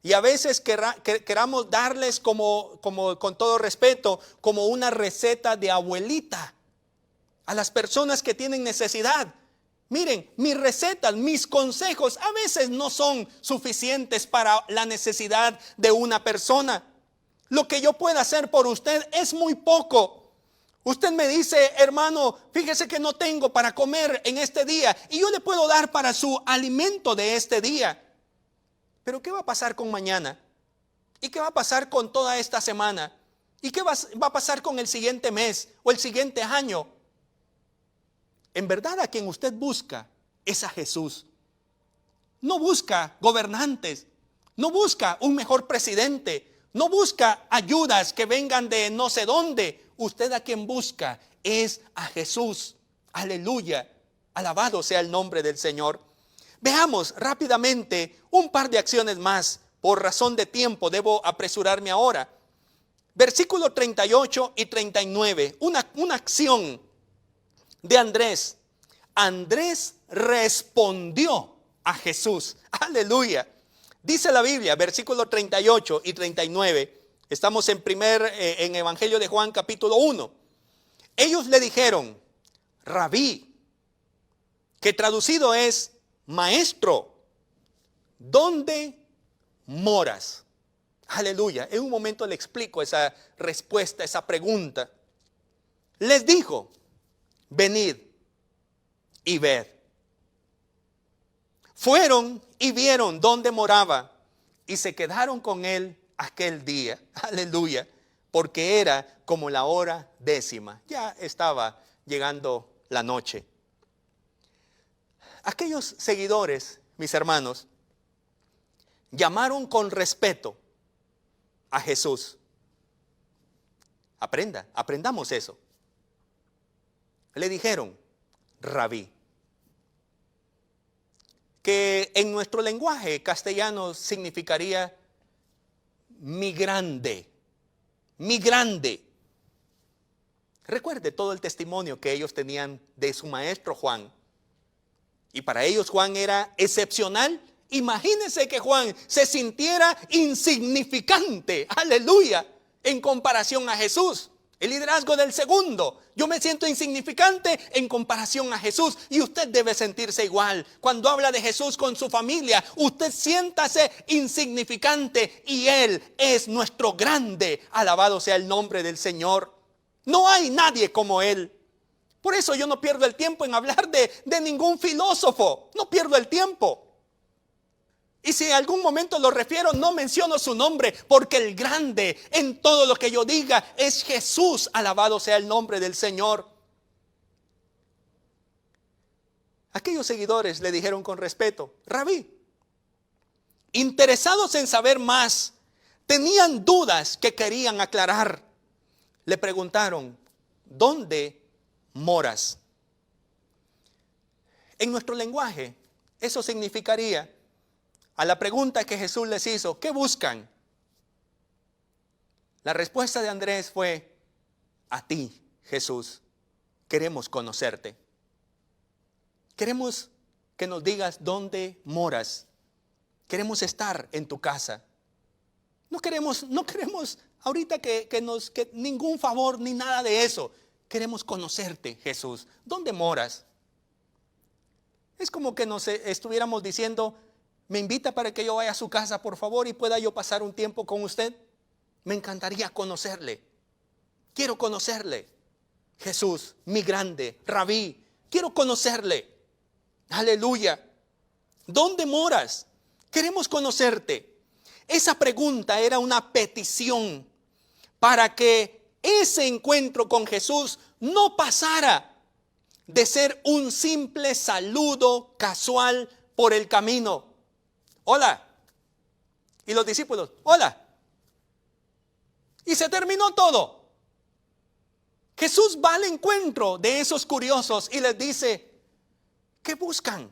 y a veces queramos darles como con todo respeto, como una receta de abuelita a las personas que tienen necesidad. Miren, mis recetas, mis consejos a veces no son suficientes para la necesidad de una persona. Lo que yo pueda hacer por usted es muy poco. Usted me dice, hermano, fíjese que no tengo para comer en este día y yo le puedo dar para su alimento de este día. Pero ¿qué va a pasar con mañana? ¿Y qué va a pasar con toda esta semana? ¿Y qué va a pasar con el siguiente mes o el siguiente año? En verdad a quien usted busca es a Jesús. No busca gobernantes, no busca un mejor presidente, no busca ayudas que vengan de no sé dónde. Usted a quien busca es a Jesús. Aleluya. Alabado sea el nombre del Señor. Veamos rápidamente un par de acciones más. Por razón de tiempo debo apresurarme ahora. Versículos 38 y 39. Una acción de Andrés. Andrés respondió a Jesús. Aleluya. Dice la Biblia, versículos 38 y 39. Estamos en Evangelio de Juan capítulo 1. Ellos le dijeron, Rabí, que traducido es: Maestro, ¿dónde moras? Aleluya. En un momento le explico esa respuesta, esa pregunta. Les dijo: venid y ved. Fueron y vieron dónde moraba y se quedaron con él aquel día. Aleluya. Porque era como la hora 10:00. Ya estaba llegando la noche. Aquellos seguidores, mis hermanos, llamaron con respeto a Jesús. Aprendamos eso. Le dijeron: Rabí, que en nuestro lenguaje castellano significaría mi grande. Mi grande. Recuerde todo el testimonio que ellos tenían de su maestro Juan. Y para ellos Juan era excepcional. Imagínense que Juan se sintiera insignificante, aleluya, en comparación a Jesús. El liderazgo del segundo. Yo me siento insignificante en comparación a Jesús. Y usted debe sentirse igual. Cuando habla de Jesús con su familia, usted siéntase insignificante. Y Él es nuestro grande. Alabado sea el nombre del Señor. No hay nadie como Él. Por eso yo no pierdo el tiempo en hablar de ningún filósofo. No pierdo el tiempo. Y si en algún momento lo refiero, no menciono su nombre, porque el grande en todo lo que yo diga es Jesús. Alabado sea el nombre del Señor. Aquellos seguidores le dijeron con respeto: Rabí, interesados en saber más, tenían dudas que querían aclarar. Le preguntaron: ¿dónde moras? En nuestro lenguaje, eso significaría, a la pregunta que Jesús les hizo: ¿qué buscan? La respuesta de Andrés fue: a ti, Jesús, queremos conocerte. Queremos que nos digas dónde moras. Queremos estar en tu casa. No queremos ahorita que ningún favor ni nada de eso. Queremos conocerte, Jesús. ¿Dónde moras? Es como que nos estuviéramos diciendo: ¿me invita para que yo vaya a su casa, por favor, y pueda yo pasar un tiempo con usted? Me encantaría conocerle. Quiero conocerle. Jesús, mi grande, Rabí, quiero conocerle. Aleluya. ¿Dónde moras? Queremos conocerte. Esa pregunta era una petición para que ese encuentro con Jesús no pasara de ser un simple saludo casual por el camino. Hola. Y los discípulos: hola. Y se terminó todo. Jesús va al encuentro de esos curiosos y les dice: ¿qué buscan?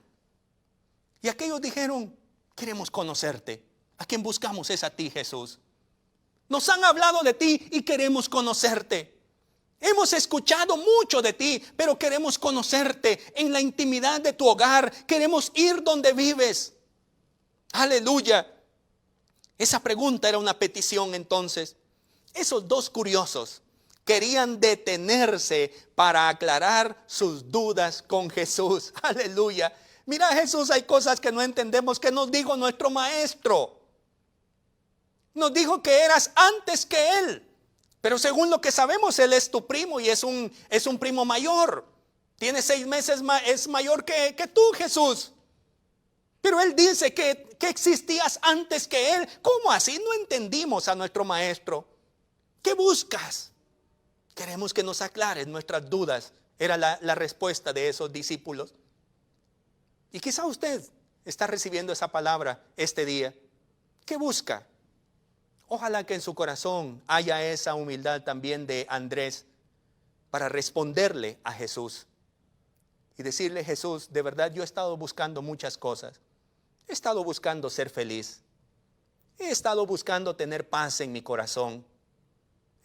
Y aquellos dijeron: queremos conocerte. A quien buscamos es a ti, Jesús. Nos han hablado de ti y queremos conocerte. Hemos escuchado mucho de ti, pero queremos conocerte en la intimidad de tu hogar. Queremos ir donde vives. Aleluya. Esa pregunta era una petición entonces. Esos dos curiosos querían detenerse para aclarar sus dudas con Jesús. Aleluya. Mira, Jesús, hay cosas que no entendemos. Que nos dijo nuestro maestro. Nos dijo que eras antes que Él. Pero según lo que sabemos, Él es tu primo y es un primo mayor. Tiene 6 meses más, es mayor que tú, Jesús. Pero Él dice que existías antes que Él. ¿Cómo así? No entendimos a nuestro maestro. ¿Qué buscas? Queremos que nos aclares nuestras dudas. Era la respuesta de esos discípulos. Y quizá usted está recibiendo esa palabra este día. ¿Qué busca? Ojalá que en su corazón haya esa humildad también de Andrés para responderle a Jesús y decirle: Jesús, de verdad yo he estado buscando muchas cosas. He estado buscando ser feliz. He estado buscando tener paz en mi corazón.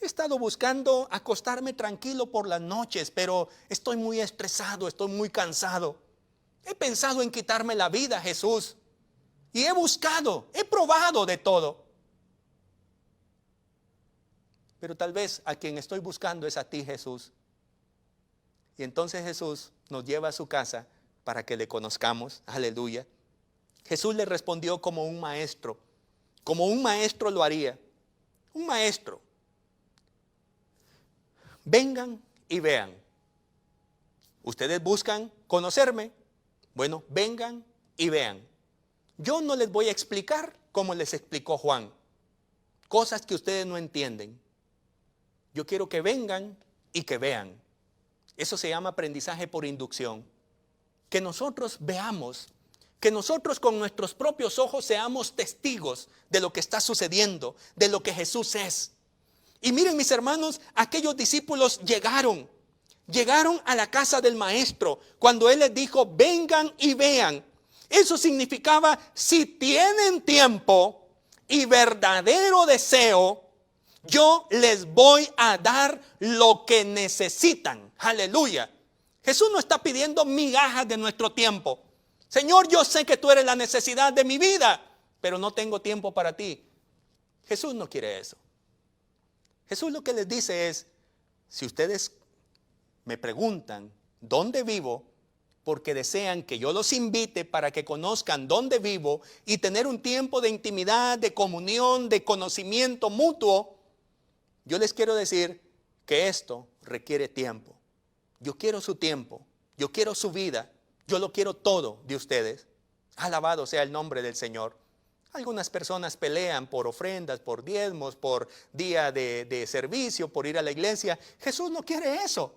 He estado buscando acostarme tranquilo por las noches, pero estoy muy estresado, estoy muy cansado. He pensado en quitarme la vida, Jesús. Y he buscado, he probado de todo. Pero tal vez a quien estoy buscando es a ti, Jesús. Y entonces Jesús nos lleva a su casa para que le conozcamos. Aleluya. Jesús le respondió como un maestro lo haría. Un maestro. Vengan y vean. Ustedes buscan conocerme. Bueno, vengan y vean. Yo no les voy a explicar como les explicó Juan. Cosas que ustedes no entienden. Yo quiero que vengan y que vean. Eso se llama aprendizaje por inducción. Que nosotros veamos, que nosotros con nuestros propios ojos seamos testigos de lo que está sucediendo, de lo que Jesús es. Y miren, mis hermanos, aquellos discípulos llegaron a la casa del maestro cuando él les dijo, vengan y vean. Eso significaba, si tienen tiempo y verdadero deseo, yo les voy a dar lo que necesitan. Aleluya. Jesús no está pidiendo migajas de nuestro tiempo. Señor, yo sé que tú eres la necesidad de mi vida, pero no tengo tiempo para ti. Jesús no quiere eso. Jesús lo que les dice es, si ustedes me preguntan dónde vivo, porque desean que yo los invite para que conozcan dónde vivo y tener un tiempo de intimidad, de comunión, de conocimiento mutuo, yo les quiero decir que esto requiere tiempo. Yo quiero su tiempo, yo quiero su vida, yo lo quiero todo de ustedes. Alabado sea el nombre del Señor. Algunas personas pelean por ofrendas, por diezmos, por día de servicio, por ir a la iglesia. Jesús no quiere eso.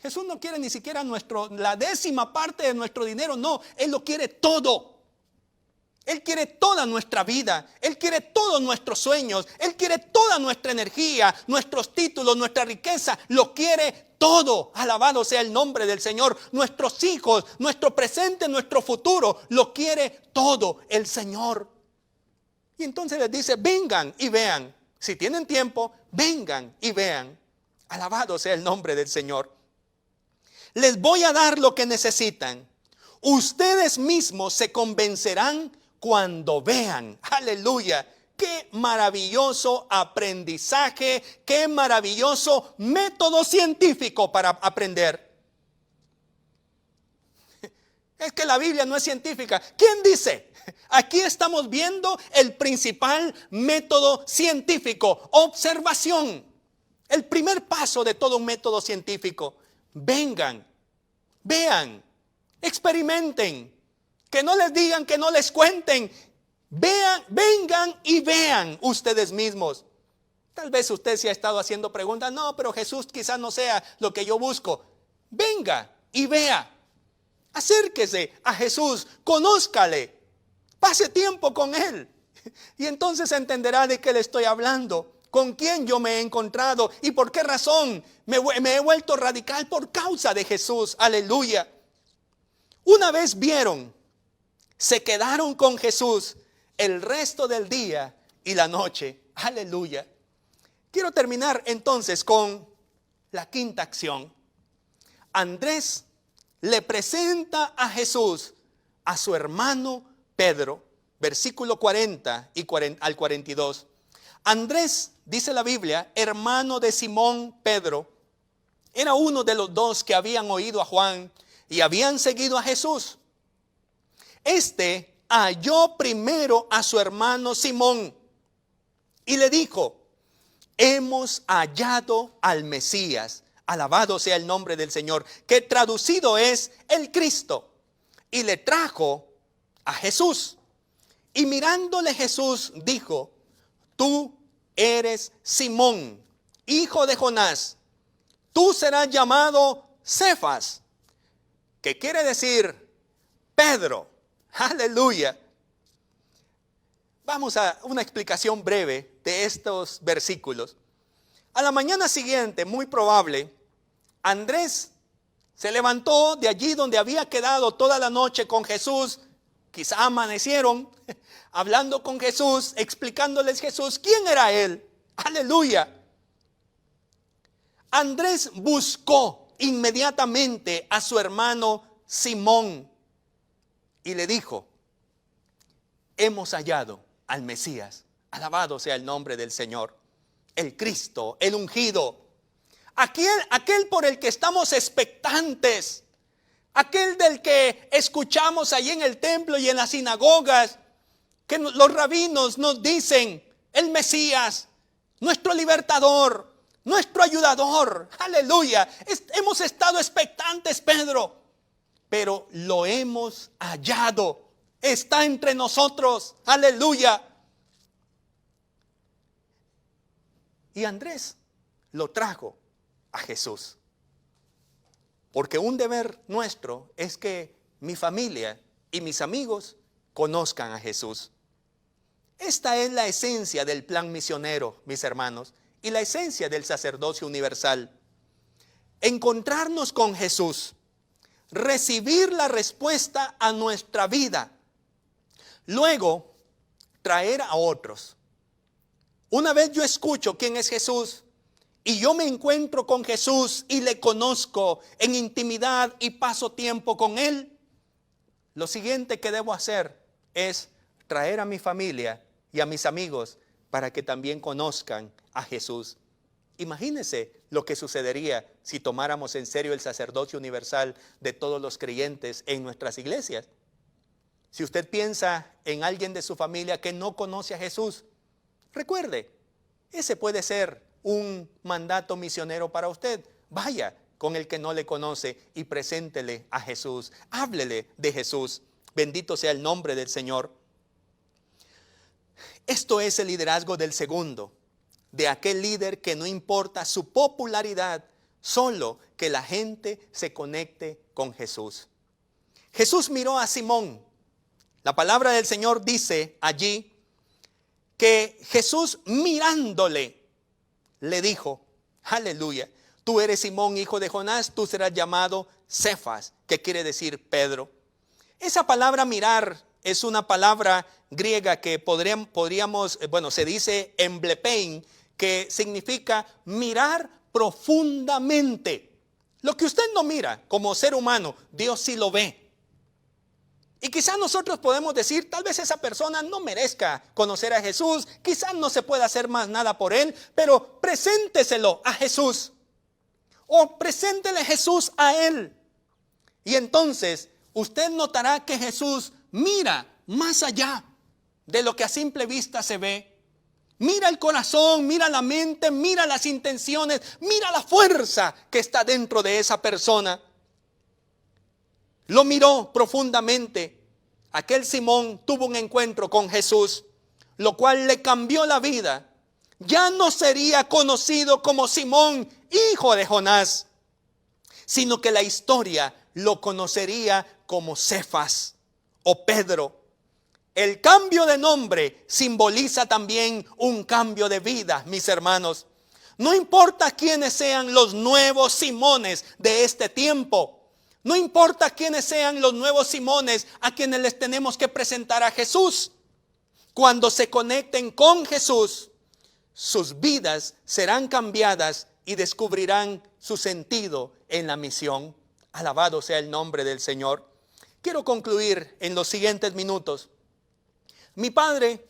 Jesús no quiere ni siquiera la 10ª parte de nuestro dinero. No, Él lo quiere todo. Él quiere toda nuestra vida. Él quiere todos nuestros sueños. Él quiere toda nuestra energía, nuestros títulos, nuestra riqueza. Lo quiere todo. Alabado sea el nombre del Señor. Nuestros hijos, nuestro presente, nuestro futuro. Lo quiere todo el Señor. Y entonces les dice, vengan y vean. Si tienen tiempo, vengan y vean. Alabado sea el nombre del Señor. Les voy a dar lo que necesitan. Ustedes mismos se convencerán cuando vean. Aleluya. Qué maravilloso aprendizaje. Qué maravilloso método científico para aprender. Es que la Biblia no es científica. ¿Quién dice? Aquí estamos viendo el principal método científico. Observación. El primer paso de todo un método científico. Vengan, vean, experimenten, que no les digan, que no les cuenten, vean, vengan y vean ustedes mismos. Tal vez usted se ha estado haciendo preguntas, no, pero Jesús quizás no sea lo que yo busco. Venga y vea, acérquese a Jesús, conózcale, pase tiempo con Él y entonces entenderá de qué le estoy hablando. ¿Con quién yo me he encontrado? ¿Y por qué razón me he vuelto radical? Por causa de Jesús. Aleluya. Una vez vieron, se quedaron con Jesús el resto del día y la noche. Aleluya. Quiero terminar entonces con la quinta acción. Andrés le presenta a Jesús a su hermano Pedro. Versículo 40 al 42. Andrés, dice la Biblia, hermano de Simón Pedro, era uno de los dos que habían oído a Juan y habían seguido a Jesús. Este halló primero a su hermano Simón y le dijo, hemos hallado al Mesías, alabado sea el nombre del Señor, que traducido es el Cristo. Y le trajo a Jesús. Y mirándole Jesús dijo, tú eres Simón, hijo de Jonás. Tú serás llamado Cefas, que quiere decir Pedro. Aleluya. Vamos a una explicación breve de estos versículos. A la mañana siguiente, muy probable, Andrés se levantó de allí donde había quedado toda la noche con Jesús. Quizá amanecieron hablando con Jesús, explicándoles Jesús quién era Él. Aleluya. Andrés buscó inmediatamente a su hermano Simón y le dijo, hemos hallado al Mesías. Alabado sea el nombre del Señor. El Cristo, el ungido. Aquel por el que estamos expectantes. aquel del que escuchamos ahí en el templo y en las sinagogas, que los rabinos nos dicen, el Mesías, nuestro libertador, nuestro ayudador. Aleluya. Hemos estado expectantes, Pedro, pero lo hemos hallado. Está entre nosotros. Aleluya. Y Andrés lo trajo a Jesús. Porque un deber nuestro es que mi familia y mis amigos conozcan a Jesús. Esta es la esencia del plan misionero, mis hermanos, y la esencia del sacerdocio universal. Encontrarnos con Jesús, recibir la respuesta a nuestra vida, luego traer a otros. Una vez yo escucho quién es Jesús y yo me encuentro con Jesús y le conozco en intimidad y paso tiempo con Él, lo siguiente que debo hacer es traer a mi familia y a mis amigos para que también conozcan a Jesús. Imagínese lo que sucedería si tomáramos en serio el sacerdocio universal de todos los creyentes en nuestras iglesias. Si usted piensa en alguien de su familia que no conoce a Jesús, recuerde, ese puede ser un mandato misionero para usted. Vaya con el que no le conoce y preséntele a Jesús. Háblele de Jesús. Bendito sea el nombre del Señor. Esto es el liderazgo del segundo, de aquel líder que no importa su popularidad, solo que la gente se conecte con Jesús. Jesús miró a Simón. La palabra del Señor dice allí que Jesús mirándole le dijo, aleluya, tú eres Simón, hijo de Jonás, tú serás llamado Cefas, que quiere decir Pedro. Esa palabra mirar es una palabra griega que podríamos, se dice emblepein, que significa mirar profundamente. Lo que usted no mira como ser humano, Dios sí lo ve. Y quizás nosotros podemos decir, tal vez esa persona no merezca conocer a Jesús, quizás no se pueda hacer más nada por él, pero presénteselo a Jesús. O preséntele Jesús a él. Y entonces usted notará que Jesús mira más allá de lo que a simple vista se ve. Mira el corazón, mira la mente, mira las intenciones, mira la fuerza que está dentro de esa persona. Lo miró profundamente. Aquel Simón tuvo un encuentro con Jesús, lo cual le cambió la vida. Ya no sería conocido como Simón, hijo de Jonás, sino que la historia lo conocería como Cefas o Pedro. El cambio de nombre simboliza también un cambio de vida, mis hermanos. No importa quiénes sean los nuevos Simones de este tiempo. No importa quiénes sean los nuevos Simones a quienes les tenemos que presentar a Jesús. Cuando se conecten con Jesús, sus vidas serán cambiadas y descubrirán su sentido en la misión. Alabado sea el nombre del Señor. Quiero concluir en los siguientes minutos. Mi padre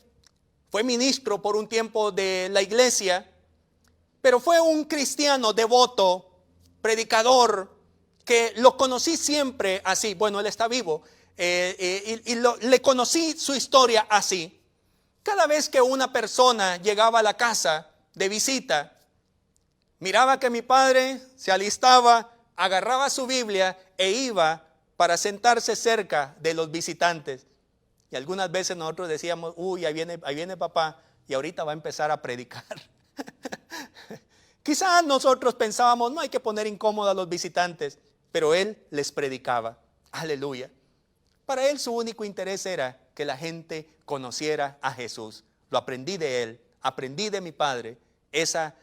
fue ministro por un tiempo de la iglesia, pero fue un cristiano devoto, predicador, que lo conocí siempre así. Bueno, él está vivo le conocí su historia así. Cada vez que una persona llegaba a la casa de visita, miraba que mi padre se alistaba, agarraba su Biblia e iba para sentarse cerca de los visitantes. Y algunas veces nosotros decíamos, uy, ahí viene papá y ahorita va a empezar a predicar. Quizás nosotros pensábamos, no hay que poner incómodo a los visitantes, pero él les predicaba. Aleluya. Para él su único interés era que la gente conociera a Jesús. Lo aprendí de él, aprendí de mi padre, esa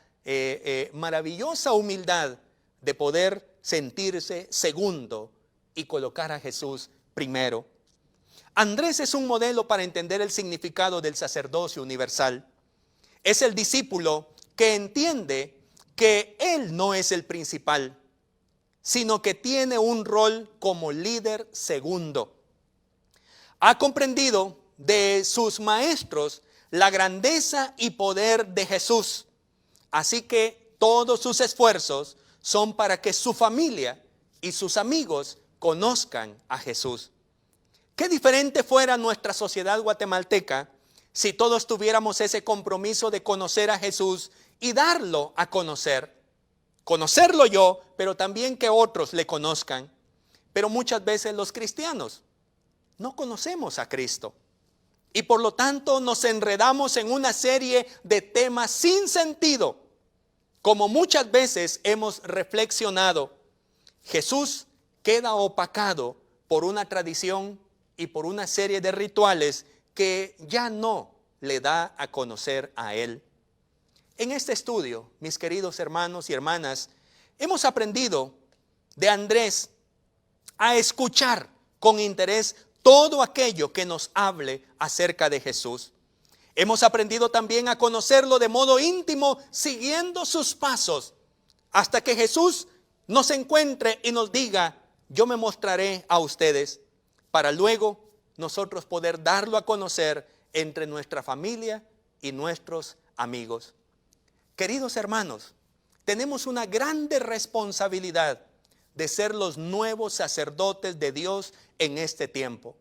maravillosa humildad de poder sentirse segundo y colocar a Jesús primero. Andrés es un modelo para entender el significado del sacerdocio universal. Es el discípulo que entiende que él no es el principal, sino que tiene un rol como líder segundo. Ha comprendido de sus maestros la grandeza y poder de Jesús. Así que todos sus esfuerzos son para que su familia y sus amigos conozcan a Jesús. Qué diferente fuera nuestra sociedad guatemalteca si todos tuviéramos ese compromiso de conocer a Jesús y darlo a conocer. Conocerlo yo, pero también que otros le conozcan. Pero muchas veces los cristianos no conocemos a Cristo. Y por lo tanto nos enredamos en una serie de temas sin sentido. Como muchas veces hemos reflexionado, Jesús queda opacado por una tradición y por una serie de rituales que ya no le da a conocer a Él. En este estudio, mis queridos hermanos y hermanas, hemos aprendido de Andrés a escuchar con interés todo aquello que nos hable acerca de Jesús. Hemos aprendido también a conocerlo de modo íntimo, siguiendo sus pasos, hasta que Jesús nos encuentre y nos diga, yo me mostraré a ustedes, para luego nosotros poder darlo a conocer entre nuestra familia y nuestros amigos. Queridos hermanos, tenemos una grande responsabilidad de ser los nuevos sacerdotes de Dios en este tiempo.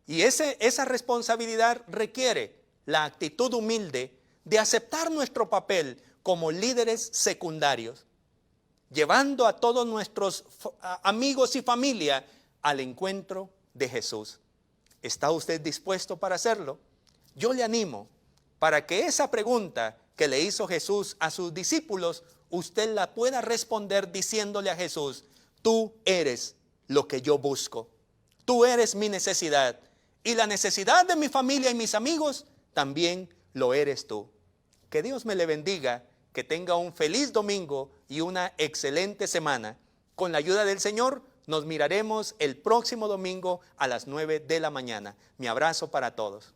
Y esa responsabilidad requiere la actitud humilde de aceptar nuestro papel como líderes secundarios, llevando a todos nuestros amigos y familia al encuentro de Jesús. ¿Está usted dispuesto para hacerlo? Yo le animo para que esa pregunta que le hizo Jesús a sus discípulos, usted la pueda responder diciéndole a Jesús, tú eres lo que yo busco, tú eres mi necesidad y la necesidad de mi familia y mis amigos también lo eres tú. Que Dios me le bendiga, que tenga un feliz domingo y una excelente semana. Con la ayuda del Señor nos miraremos el próximo domingo a las 9 de la mañana. Mi abrazo para todos.